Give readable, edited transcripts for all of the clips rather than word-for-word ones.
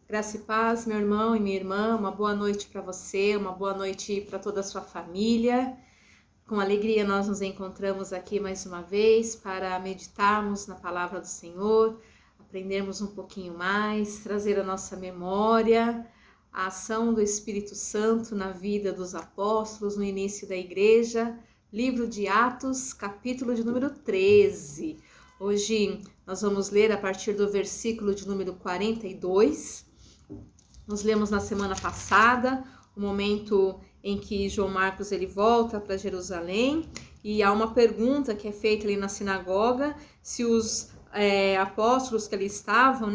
Graça e paz, meu irmão e minha irmã, uma boa noite para você, uma boa noite para toda a sua família. Com alegria nós nos encontramos aqui mais uma vez para meditarmos na palavra do Senhor, aprendermos um pouquinho mais, trazer à nossa memória a ação do Espírito Santo na vida dos apóstolos no início da igreja. Livro de Atos, capítulo de número 13. Hoje nós vamos ler a partir do versículo de número 42. Nós lemos na semana passada o momento em que João Marcos ele volta para Jerusalém e há uma pergunta que é feita ali na sinagoga se os apóstolos que ali estavam,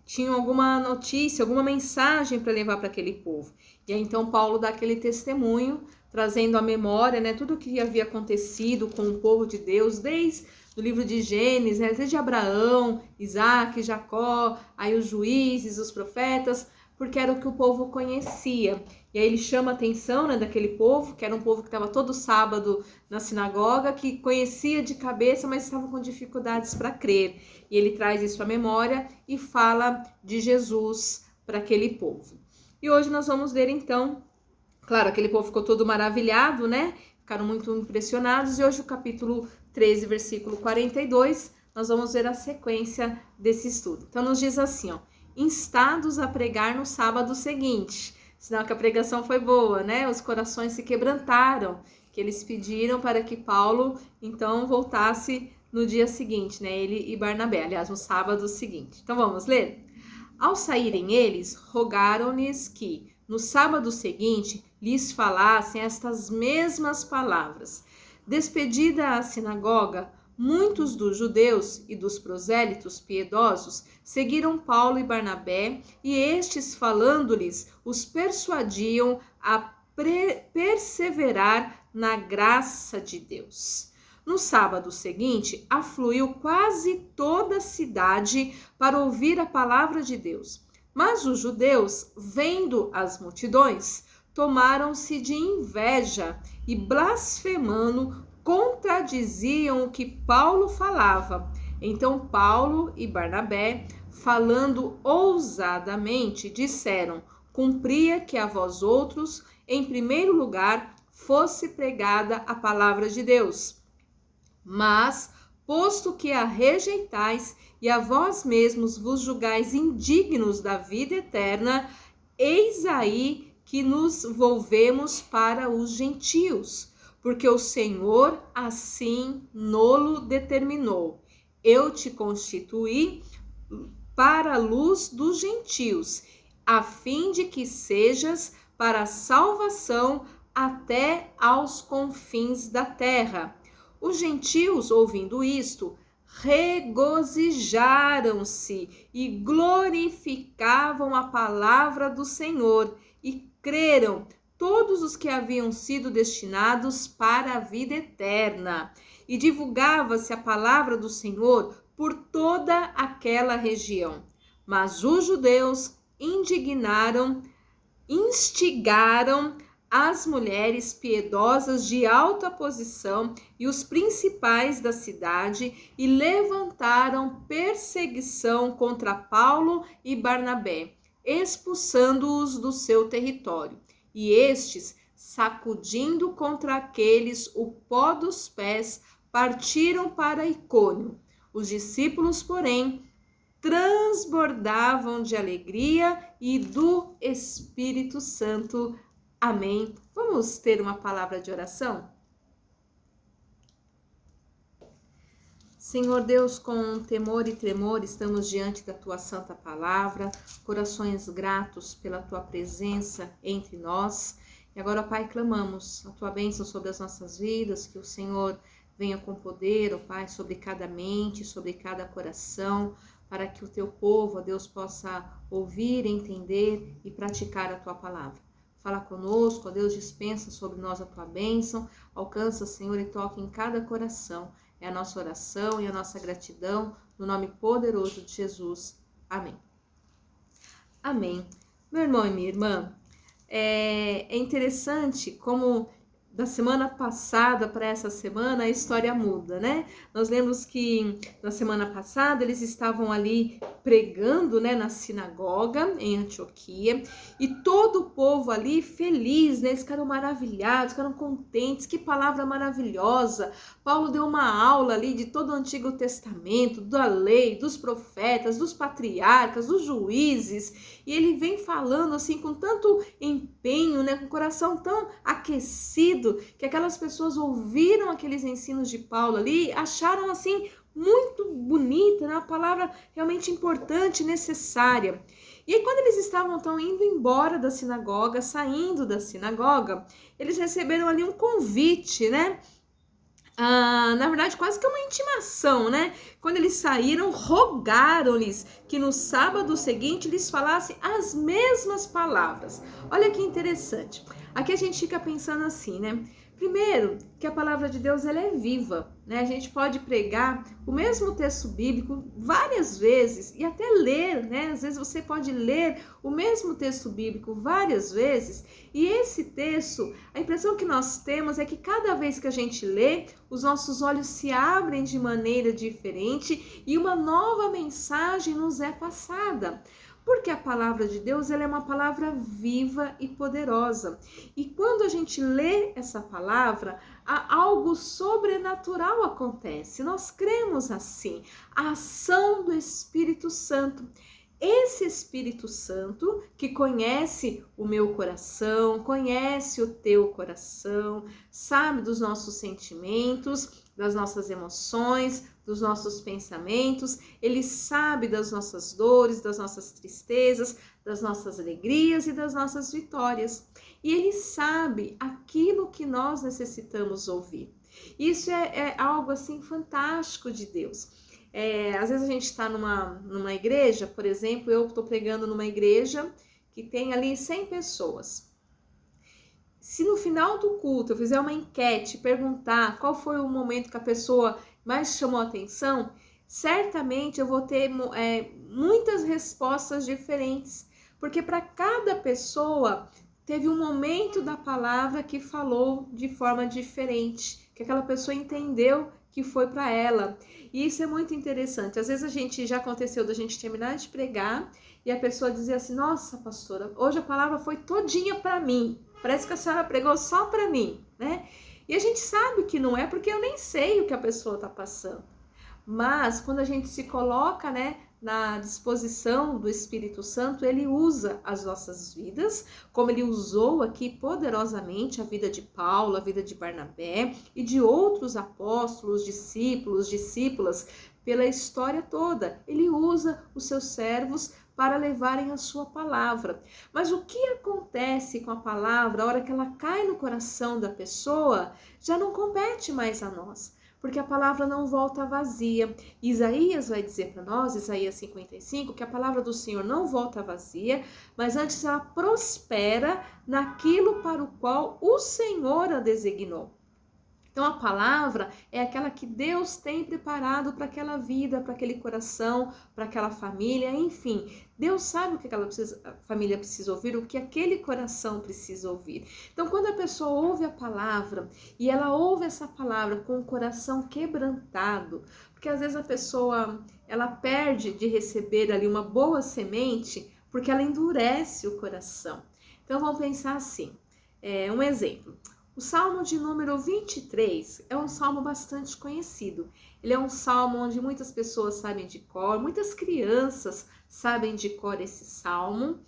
tinham alguma notícia, alguma mensagem para levar para aquele povo. E aí então Paulo dá aquele testemunho, trazendo à memória, tudo o que havia acontecido com o povo de Deus, desde o livro de Gênesis, desde Abraão, Isaac, Jacó, aí os juízes, os profetas, porque era o que o povo conhecia. E aí ele chama a atenção daquele povo, que era um povo que estava todo sábado na sinagoga, que conhecia de cabeça, mas estava com dificuldades para crer. E ele traz isso à memória e fala de Jesus para aquele povo. E hoje nós vamos ler então, claro, aquele povo ficou todo maravilhado, Ficaram muito impressionados. E hoje o capítulo 13, versículo 42, nós vamos ver a sequência desse estudo. Então nos diz assim, instados a pregar no sábado seguinte, sinal que a pregação foi boa, Os corações se quebrantaram, que eles pediram para que Paulo, então, voltasse no dia seguinte, Ele e Barnabé, aliás, no sábado seguinte. Então, vamos ler? Ao saírem eles, rogaram-lhes que, no sábado seguinte, lhes falassem estas mesmas palavras. Despedida a sinagoga, muitos dos judeus e dos prosélitos piedosos seguiram Paulo e Barnabé, e estes, falando-lhes, os persuadiam a perseverar na graça de Deus. No sábado seguinte, afluiu quase toda a cidade para ouvir a palavra de Deus. Mas os judeus, vendo as multidões, tomaram-se de inveja e, blasfemando, contradiziam o que Paulo falava. Então Paulo e Barnabé, falando ousadamente, disseram: cumpria que a vós outros, em primeiro lugar, fosse pregada a palavra de Deus. Mas, posto que a rejeitais e a vós mesmos vos julgais indignos da vida eterna, eis aí que nos volvemos para os gentios, porque o Senhor assim nolo determinou. Eu te constituí para a luz dos gentios, a fim de que sejas para a salvação até aos confins da terra. Os gentios, ouvindo isto, regozijaram-se e glorificavam a palavra do Senhor, e creram todos os que haviam sido destinados para a vida eterna. E divulgava-se a palavra do Senhor por toda aquela região. Mas os judeus instigaram as mulheres piedosas de alta posição e os principais da cidade e levantaram perseguição contra Paulo e Barnabé, expulsando-os do seu território. E estes, sacudindo contra aqueles o pó dos pés, partiram para Icônio. Os discípulos, porém, transbordavam de alegria e do Espírito Santo. Amém. Vamos ter uma palavra de oração? Senhor Deus, com temor e tremor, estamos diante da Tua santa palavra, corações gratos pela Tua presença entre nós. E agora, Pai, clamamos a Tua bênção sobre as nossas vidas, que o Senhor venha com poder, ó Pai, sobre cada mente, sobre cada coração, para que o Teu povo, ó Deus, possa ouvir, entender e praticar a Tua palavra. Fala conosco, ó Deus, dispensa sobre nós a Tua bênção, alcança, Senhor, e toque em cada coração. É a nossa oração e a nossa gratidão, no nome poderoso de Jesus. Amém. Amém. Meu irmão e minha irmã, é interessante como da semana passada para essa semana a história muda, Nós lemos que na semana passada eles estavam ali pregando, né, na sinagoga em Antioquia, e todo o povo ali feliz, né, eles ficaram maravilhados, ficaram contentes, que palavra maravilhosa. Paulo deu uma aula ali de todo o Antigo Testamento, da lei, dos profetas, dos patriarcas, dos juízes, e ele vem falando assim com tanto empenho, né, com o coração tão aquecido, que aquelas pessoas ouviram aqueles ensinos de Paulo ali, acharam assim muito bonita, né? Uma palavra realmente importante, necessária. E aí, quando eles estavam indo embora da sinagoga, saindo da sinagoga, eles receberam ali um convite, né? Na verdade, quase que uma intimação, né? Quando eles saíram, rogaram-lhes que no sábado seguinte lhes falassem as mesmas palavras. Olha que interessante. Aqui a gente fica pensando assim, né? Primeiro, que a palavra de Deus ela é viva, né? A gente pode pregar o mesmo texto bíblico várias vezes e até ler, né? Às vezes você pode ler o mesmo texto bíblico várias vezes e esse texto, a impressão que nós temos é que cada vez que a gente lê, os nossos olhos se abrem de maneira diferente e uma nova mensagem nos é passada. Porque a palavra de Deus ela é uma palavra viva e poderosa. E quando a gente lê essa palavra, algo sobrenatural acontece. Nós cremos assim. A ação do Espírito Santo. Esse Espírito Santo que conhece o meu coração, conhece o teu coração, sabe dos nossos sentimentos, das nossas emoções, dos nossos pensamentos, ele sabe das nossas dores, das nossas tristezas, das nossas alegrias e das nossas vitórias. E ele sabe aquilo que nós necessitamos ouvir. Isso é algo assim fantástico de Deus. Às vezes a gente está numa igreja, por exemplo, eu estou pregando numa igreja que tem ali 100 pessoas. Se no final do culto eu fizer uma enquete, perguntar qual foi o momento que a pessoa mais chamou a atenção, certamente eu vou ter muitas respostas diferentes, porque para cada pessoa teve um momento da palavra que falou de forma diferente, que aquela pessoa entendeu que foi para ela. E isso é muito interessante. Às vezes já aconteceu da gente terminar de pregar e a pessoa dizer assim: nossa, pastora, hoje a palavra foi todinha para mim. Parece que a senhora pregou só para mim, né? E a gente sabe que não é, porque eu nem sei o que a pessoa está passando. Mas quando a gente se coloca, né, na disposição do Espírito Santo, ele usa as nossas vidas, como ele usou aqui poderosamente a vida de Paulo, a vida de Barnabé e de outros apóstolos, discípulas, pela história toda. Ele usa os seus servos para levarem a sua palavra. Mas o que acontece com a palavra, a hora que ela cai no coração da pessoa, já não compete mais a nós, porque a palavra não volta vazia. Isaías vai dizer para nós, Isaías 55, que a palavra do Senhor não volta vazia, mas antes ela prospera naquilo para o qual o Senhor a designou. Então a palavra é aquela que Deus tem preparado para aquela vida, para aquele coração, para aquela família, enfim. Deus sabe o que aquela família precisa ouvir, o que aquele coração precisa ouvir. Então quando a pessoa ouve a palavra e ela ouve essa palavra com o coração quebrantado, porque às vezes a pessoa ela perde de receber ali uma boa semente porque ela endurece o coração. Então vamos pensar assim, um exemplo. O Salmo de número 23 é um salmo bastante conhecido. Ele é um salmo onde muitas pessoas sabem de cor, muitas crianças sabem de cor esse salmo.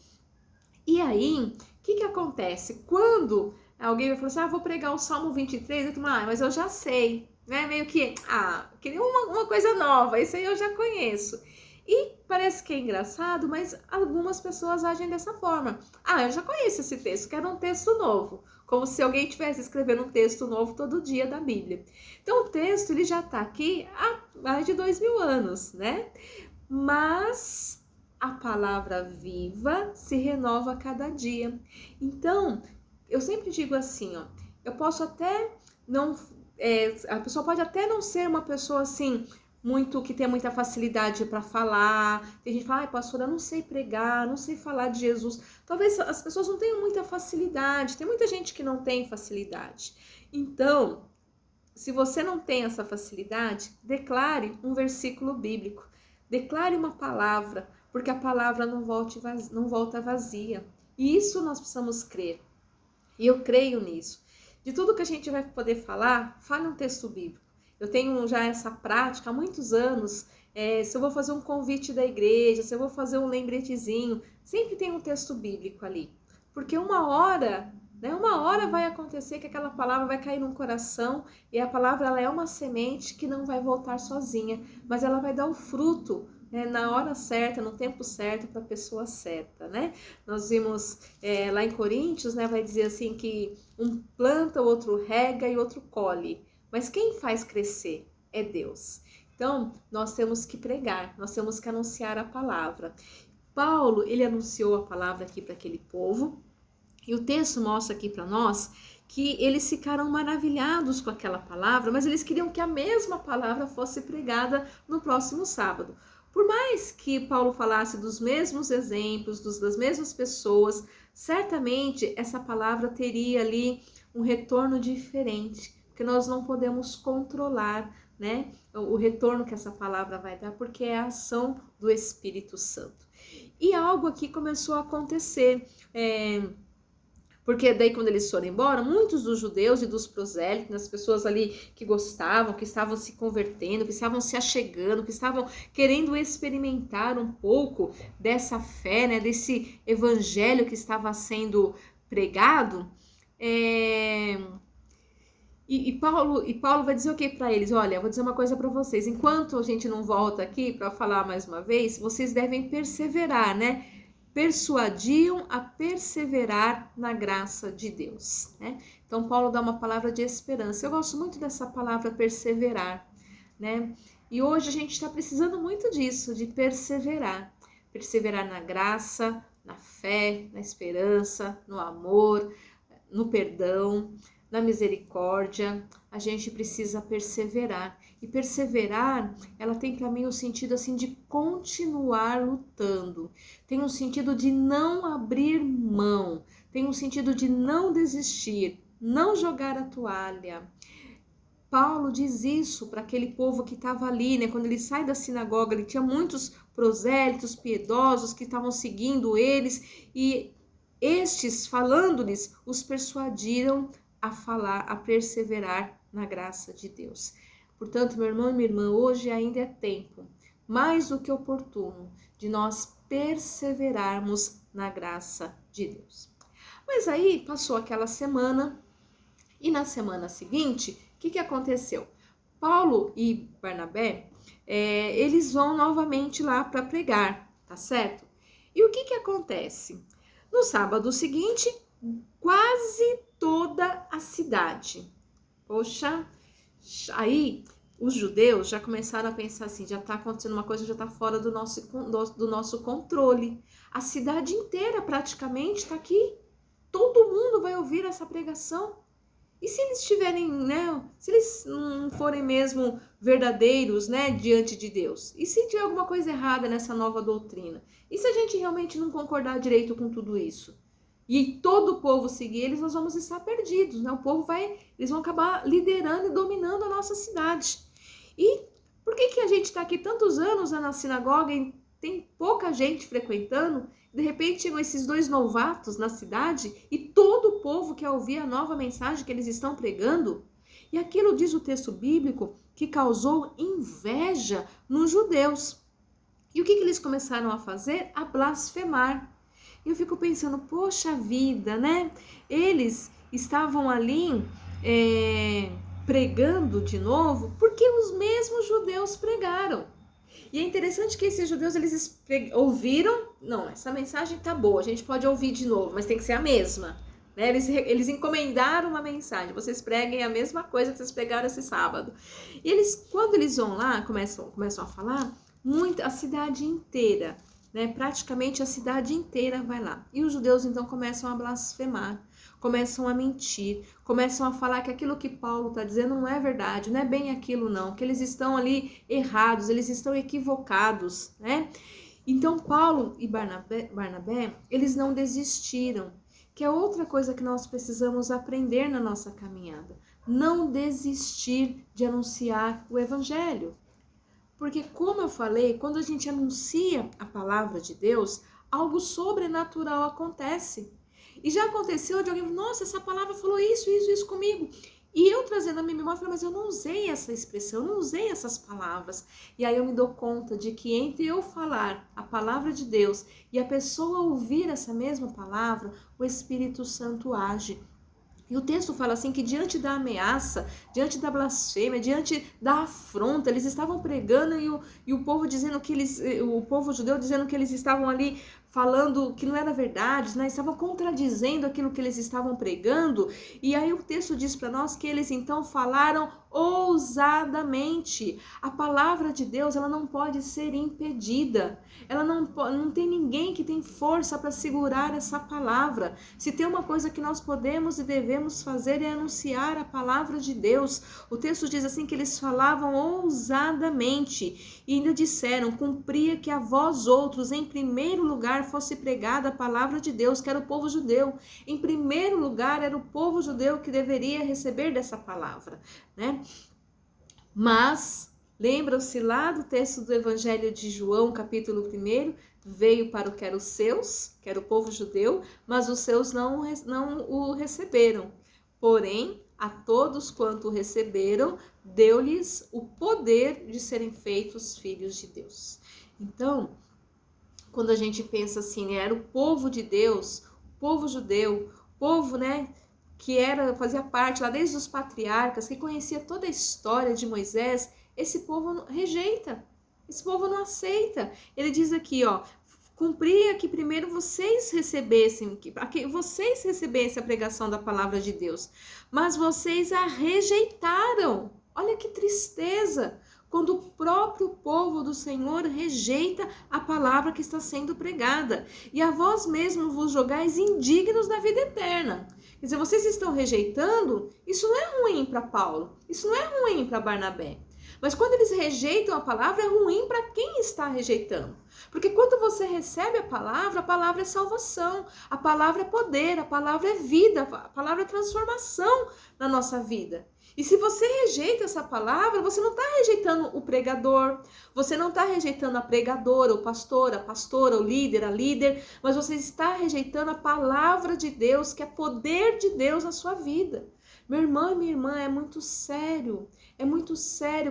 E aí, o que acontece? Quando alguém vai falar assim, vou pregar o Salmo 23, eu falo, mas eu já sei, né? Meio que, queria uma coisa nova, isso aí eu já conheço. E parece que é engraçado, mas algumas pessoas agem dessa forma. Eu já conheço esse texto, quero um texto novo. Como se alguém estivesse escrevendo um texto novo todo dia da Bíblia. Então o texto ele já está aqui há mais de 2000 anos, né? Mas a palavra viva se renova a cada dia. Então, eu sempre digo assim, eu posso até não... a pessoa pode até não ser uma pessoa assim... que tem muita facilidade para falar. Tem gente que fala, pastora, eu não sei pregar, não sei falar de Jesus. Talvez as pessoas não tenham muita facilidade. Tem muita gente que não tem facilidade. Então, se você não tem essa facilidade, declare um versículo bíblico. Declare uma palavra, porque a palavra não volta vazia. E isso nós precisamos crer. E eu creio nisso. De tudo que a gente vai poder falar, fale um texto bíblico. Eu tenho já essa prática há muitos anos. Se eu vou fazer um convite da igreja, se eu vou fazer um lembretezinho, sempre tem um texto bíblico ali. Porque uma hora vai acontecer que aquela palavra vai cair no coração, e a palavra ela é uma semente que não vai voltar sozinha, mas ela vai dar o fruto, né, na hora certa, no tempo certo, para a pessoa certa, né? Nós vimos lá em Coríntios, né, vai dizer assim que um planta, o outro rega e o outro colhe, mas quem faz crescer é Deus. Então, nós temos que pregar, nós temos que anunciar a palavra. Paulo, ele anunciou a palavra aqui para aquele povo, e o texto mostra aqui para nós que eles ficaram maravilhados com aquela palavra, mas eles queriam que a mesma palavra fosse pregada no próximo sábado. Por mais que Paulo falasse dos mesmos exemplos, das mesmas pessoas, certamente essa palavra teria ali um retorno diferente, porque nós não podemos controlar, né, o retorno que essa palavra vai dar, porque é a ação do Espírito Santo. E algo aqui começou a acontecer, porque daí quando eles foram embora, muitos dos judeus e dos prosélitos, as pessoas ali que gostavam, que estavam se convertendo, que estavam se achegando, que estavam querendo experimentar um pouco dessa fé, né, desse evangelho que estava sendo pregado, E Paulo vai dizer o que para eles? Olha, eu vou dizer uma coisa para vocês. Enquanto a gente não volta aqui para falar mais uma vez, vocês devem perseverar, né? Persuadiam a perseverar na graça de Deus, né? Então Paulo dá uma palavra de esperança. Eu gosto muito dessa palavra perseverar, né? E hoje a gente está precisando muito disso, de perseverar. Perseverar na graça, na fé, na esperança, no amor, no perdão, na misericórdia. A gente precisa perseverar. E perseverar, ela tem para mim o sentido assim de continuar lutando. Tem um sentido de não abrir mão. Tem um sentido de não desistir, não jogar a toalha. Paulo diz isso para aquele povo que estava ali, né? Quando ele sai da sinagoga, ele tinha muitos prosélitos piedosos que estavam seguindo eles, e estes, falando-lhes, os persuadiram a falar, a perseverar na graça de Deus. Portanto, meu irmão e minha irmã, hoje ainda é tempo, mais do que oportuno, de nós perseverarmos na graça de Deus. Mas aí passou aquela semana, e na semana seguinte, o que aconteceu? Paulo e Barnabé, eles vão novamente lá para pregar, tá certo? E o que acontece? No sábado seguinte, quase toda a cidade. Poxa, aí os judeus já começaram a pensar assim, já está acontecendo uma coisa, já está fora do nosso controle. A cidade inteira praticamente está aqui. Todo mundo vai ouvir essa pregação. E se eles estiverem, né, se eles não forem mesmo verdadeiros, né, diante de Deus? E se tiver alguma coisa errada nessa nova doutrina? E se a gente realmente não concordar direito com tudo isso? E todo o povo seguir eles, nós vamos estar perdidos, né? Eles vão acabar liderando e dominando a nossa cidade. E por que a gente está aqui tantos anos na sinagoga e tem pouca gente frequentando? De repente chegam esses dois novatos na cidade e todo o povo quer ouvir a nova mensagem que eles estão pregando. E aquilo diz o texto bíblico que causou inveja nos judeus. E o que eles começaram a fazer? A blasfemar. E eu fico pensando, poxa vida, né? Eles estavam ali pregando de novo porque os mesmos judeus pregaram. E é interessante que esses judeus, eles ouviram, não, essa mensagem tá boa, a gente pode ouvir de novo, mas tem que ser a mesma. Né? Eles encomendaram uma mensagem, vocês preguem a mesma coisa que vocês pregaram esse sábado. E eles, quando eles vão lá, começam a falar, a cidade inteira, né? Praticamente a cidade inteira vai lá. E os judeus então começam a blasfemar, começam a mentir, começam a falar que aquilo que Paulo está dizendo não é verdade, não é bem aquilo não, que eles estão ali errados, eles estão equivocados, né? Então Paulo e Barnabé, eles não desistiram, que é outra coisa que nós precisamos aprender na nossa caminhada, não desistir de anunciar o evangelho. Porque, como eu falei, quando a gente anuncia a palavra de Deus, algo sobrenatural acontece. E já aconteceu de alguém, nossa, essa palavra falou isso comigo. E eu trazendo a minha memória, falei, mas eu não usei essa expressão, eu não usei essas palavras. E aí eu me dou conta de que entre eu falar a palavra de Deus e a pessoa ouvir essa mesma palavra, o Espírito Santo age. E o texto fala assim que diante da ameaça, diante da blasfêmia, diante da afronta, eles estavam pregando e o povo dizendo que o povo judeu dizendo que eles estavam ali falando que não era verdade, né? Estavam contradizendo aquilo que eles estavam pregando. E aí o texto diz para nós que eles então falaram ousadamente. A palavra de Deus, ela não pode ser impedida. Ela não tem ninguém que tem força para segurar essa palavra. Se tem uma coisa que nós podemos e devemos fazer é anunciar a palavra de Deus. O texto diz assim que eles falavam ousadamente e ainda disseram, cumpria que a vós outros em primeiro lugar fosse pregada a palavra de Deus, que era o povo judeu. Em primeiro lugar era o povo judeu que deveria receber dessa palavra, né? Mas lembram-se lá do texto do Evangelho de João, capítulo 1, veio para o que era os seus, que era o povo judeu, mas os seus não o receberam. Porém, a todos quanto o receberam, deu-lhes o poder de serem feitos filhos de Deus. Então, quando a gente pensa assim, era o povo de Deus, o povo judeu, o povo, né, que fazia parte lá desde os patriarcas, que conhecia toda a história de Moisés, esse povo rejeita, esse povo não aceita. Ele diz aqui, ó, cumpria que primeiro vocês recebessem a pregação da palavra de Deus, mas vocês a rejeitaram. Olha que tristeza, quando o próprio povo do Senhor rejeita a palavra que está sendo pregada. E a vós mesmos vos julgais indignos da vida eterna. Quer dizer, vocês estão rejeitando, isso não é ruim para Paulo, isso não é ruim para Barnabé. Mas quando eles rejeitam a palavra, é ruim para quem está rejeitando. Porque quando você recebe a palavra é salvação, a palavra é poder, a palavra é vida, a palavra é transformação na nossa vida. E se você rejeita essa palavra, você não está rejeitando o pregador, você não está rejeitando a pregadora, o pastor, a pastora, o líder, a líder, mas você está rejeitando a palavra de Deus, que é poder de Deus na sua vida. Meu irmão e minha irmã, é muito sério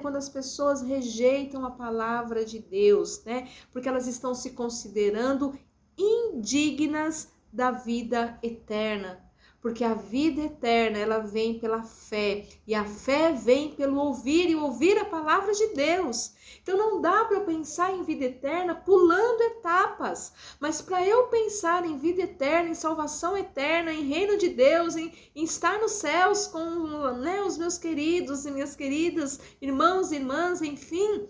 quando as pessoas rejeitam a palavra de Deus, né? Porque elas estão se considerando indignas da vida eterna. Porque a vida eterna, ela vem pela fé, e a fé vem pelo ouvir, e ouvir a palavra de Deus. Então não dá para eu pensar em vida eterna pulando etapas, mas para eu pensar em vida eterna, em salvação eterna, em reino de Deus, em estar nos céus com, né, os meus queridos e minhas queridas, irmãos e irmãs, enfim,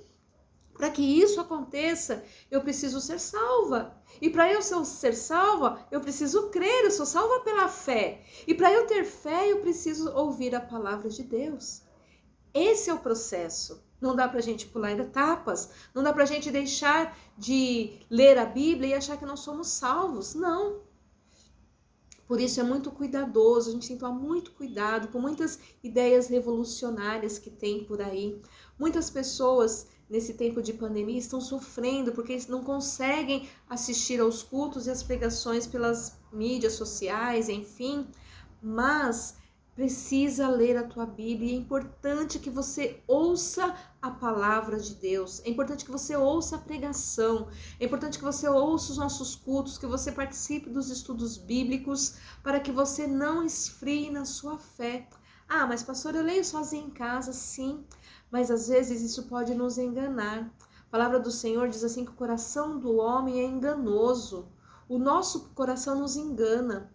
para que isso aconteça, eu preciso ser salva. E para eu ser salva, eu preciso crer, eu sou salva pela fé. E para eu ter fé, eu preciso ouvir a palavra de Deus. Esse é o processo. Não dá para a gente pular etapas, não dá para a gente deixar de ler a Bíblia e achar que nós somos salvos. Não. Por isso é muito cuidadoso, a gente tem que tomar muito cuidado com muitas ideias revolucionárias que tem por aí. Muitas pessoas nesse tempo de pandemia estão sofrendo porque eles não conseguem assistir aos cultos e às pregações pelas mídias sociais, enfim, mas precisa ler a tua Bíblia. É importante que você ouça a palavra de Deus, é importante que você ouça a pregação, é importante que você ouça os nossos cultos, que você participe dos estudos bíblicos, para que você não esfrie na sua fé. Ah, mas pastor, eu leio sozinha em casa, sim, mas às vezes isso pode nos enganar. A palavra do Senhor diz assim que o coração do homem é enganoso, o nosso coração nos engana.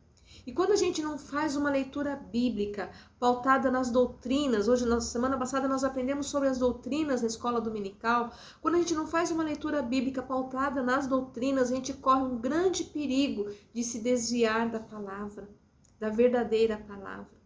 E quando a gente não faz uma leitura bíblica pautada nas doutrinas, hoje, na semana passada, nós aprendemos sobre as doutrinas na escola dominical. Quando a gente não faz uma leitura bíblica pautada nas doutrinas, a gente corre um grande perigo de se desviar da palavra, da verdadeira palavra.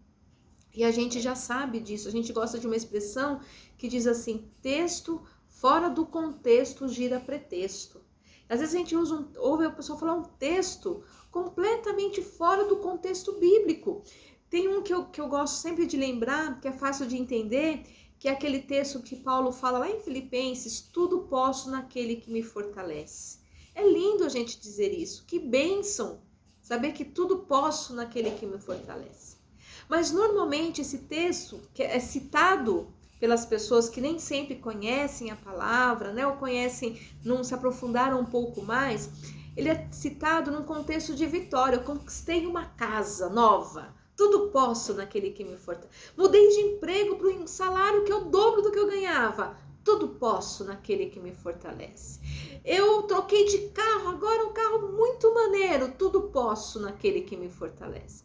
E a gente já sabe disso, a gente gosta de uma expressão que diz assim, texto fora do contexto gira pretexto. Às vezes a gente ouve a pessoa falar um texto completamente fora do contexto bíblico. Tem um que eu gosto sempre de lembrar, que é fácil de entender, que é aquele texto que Paulo fala lá em Filipenses, tudo posso naquele que me fortalece. É lindo a gente dizer isso, que bênção saber que tudo posso naquele que me fortalece. Mas normalmente esse texto que é citado pelas pessoas que nem sempre conhecem a palavra, né, ou conhecem, não se aprofundaram um pouco mais, ele é citado num contexto de vitória. Eu conquistei uma casa nova, tudo posso naquele que me fortalece. Mudei de emprego para um salário que é o dobro do que eu ganhava, tudo posso naquele que me fortalece. Eu troquei de carro, agora um carro muito maneiro, tudo posso naquele que me fortalece.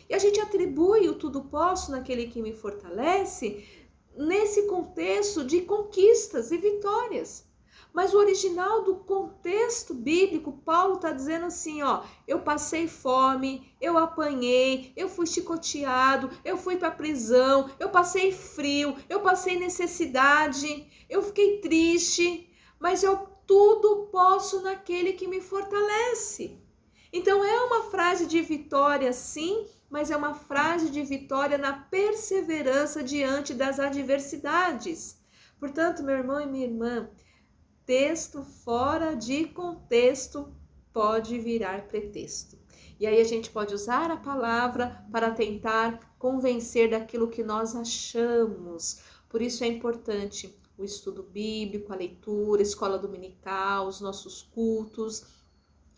E a gente atribui o tudo posso naquele que me fortalece nesse contexto de conquistas e vitórias. Mas o original do contexto bíblico, Paulo está dizendo assim, ó, eu passei fome, eu apanhei, eu fui chicoteado, eu fui para a prisão, eu passei frio, eu passei necessidade, eu fiquei triste, mas eu tudo posso naquele que me fortalece. Então é uma frase de vitória, sim, mas é uma frase de vitória na perseverança diante das adversidades. Portanto, meu irmão e minha irmã, texto fora de contexto pode virar pretexto. E aí a gente pode usar a palavra para tentar convencer daquilo que nós achamos. Por isso é importante o estudo bíblico, a leitura, a escola dominical, os nossos cultos,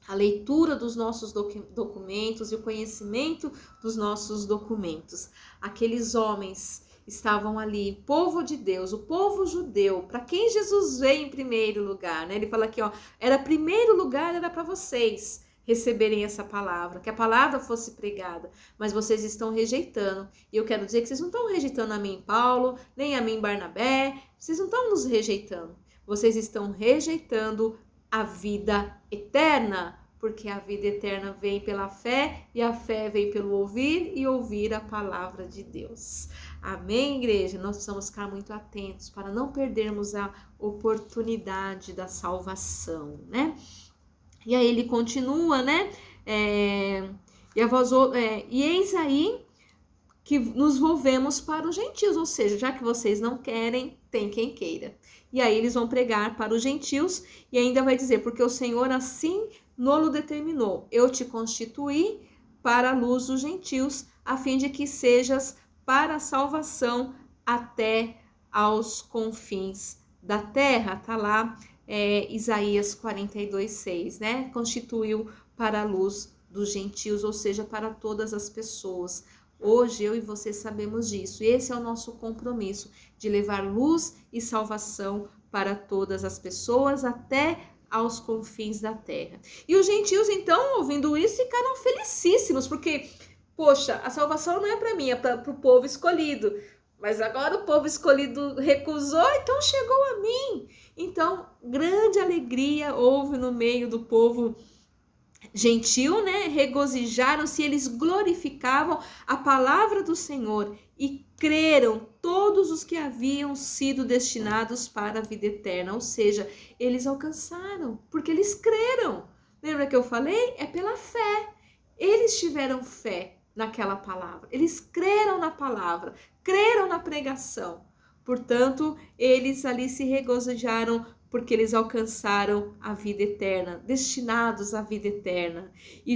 a leitura dos nossos documentos e o conhecimento dos nossos documentos. Aqueles homens estavam ali, povo de Deus, o povo judeu, para quem Jesus veio em primeiro lugar, né? Ele fala aqui, ó, era primeiro lugar, era para vocês receberem essa palavra, que a palavra fosse pregada, mas vocês estão rejeitando. E eu quero dizer que vocês não estão rejeitando a mim, Paulo, nem a mim, Barnabé, vocês não estão nos rejeitando. Vocês estão rejeitando a vida eterna, porque a vida eterna vem pela fé e a fé vem pelo ouvir e ouvir a palavra de Deus. Amém, igreja? Nós precisamos ficar muito atentos para não perdermos a oportunidade da salvação, né? E aí ele continua, né? E eis aí que nos volvemos para os gentios, ou seja, já que vocês não querem, tem quem queira. E aí eles vão pregar para os gentios e ainda vai dizer, porque o Senhor assim nolo determinou, eu te constituí para a luz dos gentios, a fim de que sejas para a salvação até aos confins da terra. Tá lá Isaías 42:6, né? Constituiu para a luz dos gentios, ou seja, para todas as pessoas. Hoje eu e você sabemos disso. E esse é o nosso compromisso, de levar luz e salvação para todas as pessoas, até aos confins da terra. E os gentios, então, ouvindo isso, ficaram felicíssimos, porque, poxa, a salvação não é para mim, é para o povo escolhido. Mas agora o povo escolhido recusou, então chegou a mim. Então, grande alegria houve no meio do povo gentil, né? Regozijaram-se, eles glorificavam a palavra do Senhor e creram todos os que haviam sido destinados para a vida eterna, ou seja, eles alcançaram, porque eles creram. Lembra que eu falei? É pela fé. Eles tiveram fé naquela palavra, eles creram na palavra, creram na pregação. Portanto, eles ali se regozijaram porque eles alcançaram a vida eterna, destinados à vida eterna. E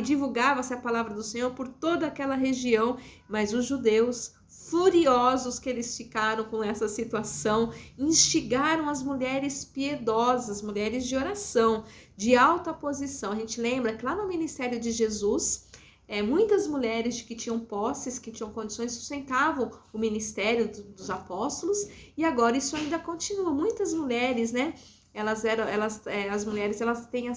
divulgava-se a palavra do Senhor por toda aquela região, mas os judeus, furiosos que eles ficaram com essa situação, instigaram as mulheres piedosas, mulheres de oração, de alta posição. A gente lembra que lá no ministério de Jesus, muitas mulheres que tinham posses, que tinham condições, sustentavam o ministério dos apóstolos, e agora isso ainda continua. Muitas mulheres, né? As mulheres, elas têm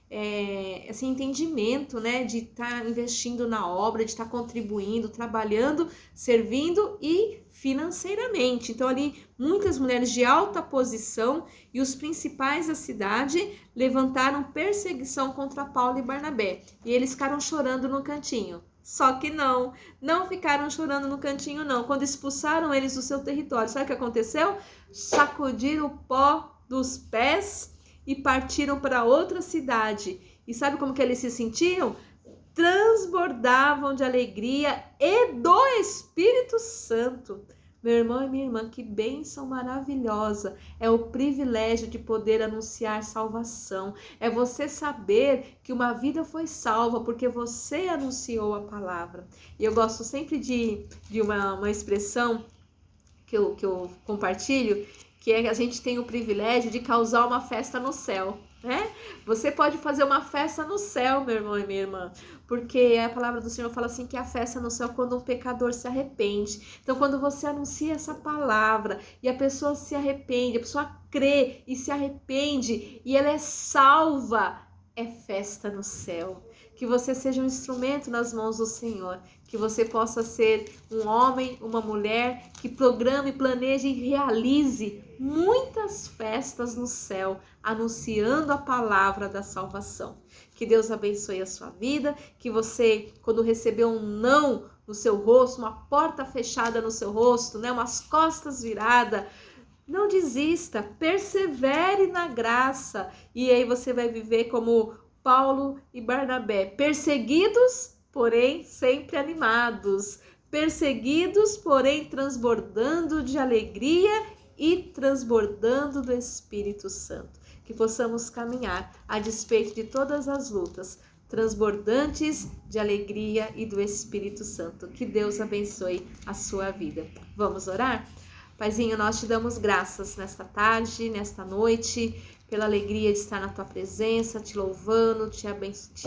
esse entendimento, né, de estar investindo na obra, de estar contribuindo, trabalhando, servindo e financeiramente. Então ali muitas mulheres de alta posição e os principais da cidade levantaram perseguição contra Paulo e Barnabé, e eles ficaram chorando no cantinho. Só que não ficaram chorando no cantinho não. Quando expulsaram eles do seu território, sabe o que aconteceu? Sacudiram o pó dos pés e partiram para outra cidade. E sabe como que eles se sentiam? Transbordavam de alegria e do Espírito Santo. Meu irmão e minha irmã, que bênção maravilhosa é o privilégio de poder anunciar salvação. É você saber que uma vida foi salva porque você anunciou a palavra. E eu gosto sempre de uma expressão que eu compartilho, que é que a gente tem o privilégio de causar uma festa no céu, né? Você pode fazer uma festa no céu, meu irmão e minha irmã, porque a palavra do Senhor fala assim que a festa no céu é quando um pecador se arrepende. Então, quando você anuncia essa palavra e a pessoa se arrepende, a pessoa crê e se arrepende e ela é salva, é festa no céu. Que você seja um instrumento nas mãos do Senhor, que você possa ser um homem, uma mulher que programe, planeje e realize muitas festas no céu, anunciando a palavra da salvação. Que Deus abençoe a sua vida, que você, quando receber um não no seu rosto, uma porta fechada no seu rosto, né, umas costas viradas, não desista, persevere na graça, e aí você vai viver como Paulo e Barnabé, perseguidos, porém sempre animados, perseguidos, porém transbordando de alegria e transbordando do Espírito Santo. Que possamos caminhar a despeito de todas as lutas, transbordantes de alegria e do Espírito Santo. Que Deus abençoe a sua vida. Vamos orar? Paizinho, nós te damos graças nesta tarde, nesta noite, pela alegria de estar na tua presença, te louvando, te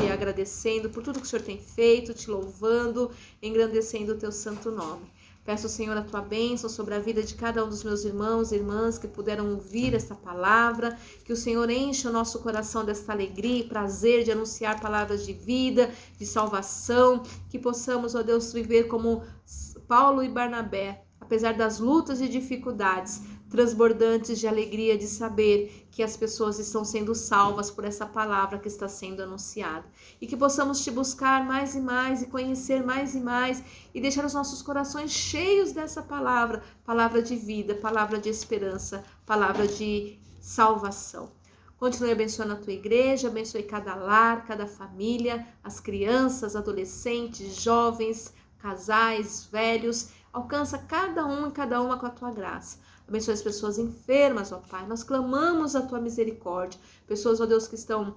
agradecendo por tudo que o Senhor tem feito, te louvando, engrandecendo o teu santo nome. Peço, Senhor, a tua bênção sobre a vida de cada um dos meus irmãos e irmãs que puderam ouvir esta palavra, que o Senhor encha o nosso coração desta alegria e prazer de anunciar palavras de vida, de salvação, que possamos, ó Deus, viver como Paulo e Barnabé, apesar das lutas e dificuldades, transbordantes de alegria de saber que as pessoas estão sendo salvas por essa palavra que está sendo anunciada. E que possamos te buscar mais e mais e conhecer mais e mais e deixar os nossos corações cheios dessa palavra, palavra de vida, palavra de esperança, palavra de salvação. Continue abençoando a tua igreja, abençoe cada lar, cada família, as crianças, adolescentes, jovens, casais, velhos. Alcança cada um e cada uma com a tua graça. Abençoe as pessoas enfermas, ó Pai. Nós clamamos a tua misericórdia. Pessoas, ó Deus, que estão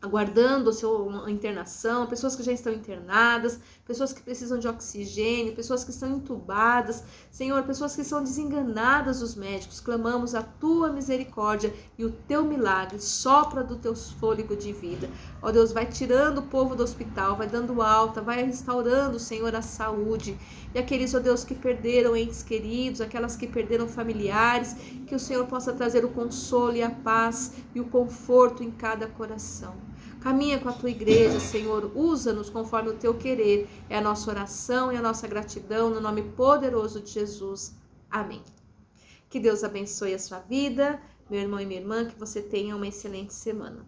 aguardando a sua internação, pessoas que já estão internadas, pessoas que precisam de oxigênio, pessoas que estão entubadas, Senhor, pessoas que são desenganadas dos médicos, clamamos a tua misericórdia e o teu milagre, sopra do teu fôlego de vida. Ó Deus, vai tirando o povo do hospital, vai dando alta, vai restaurando, Senhor, a saúde. E aqueles, ó Deus, que perderam entes queridos, aquelas que perderam familiares, que o Senhor possa trazer o consolo e a paz e o conforto em cada coração. Caminha com a tua igreja, Senhor, usa-nos conforme o teu querer. É a nossa oração e a nossa gratidão no nome poderoso de Jesus. Amém. Que Deus abençoe a sua vida, meu irmão e minha irmã, que você tenha uma excelente semana.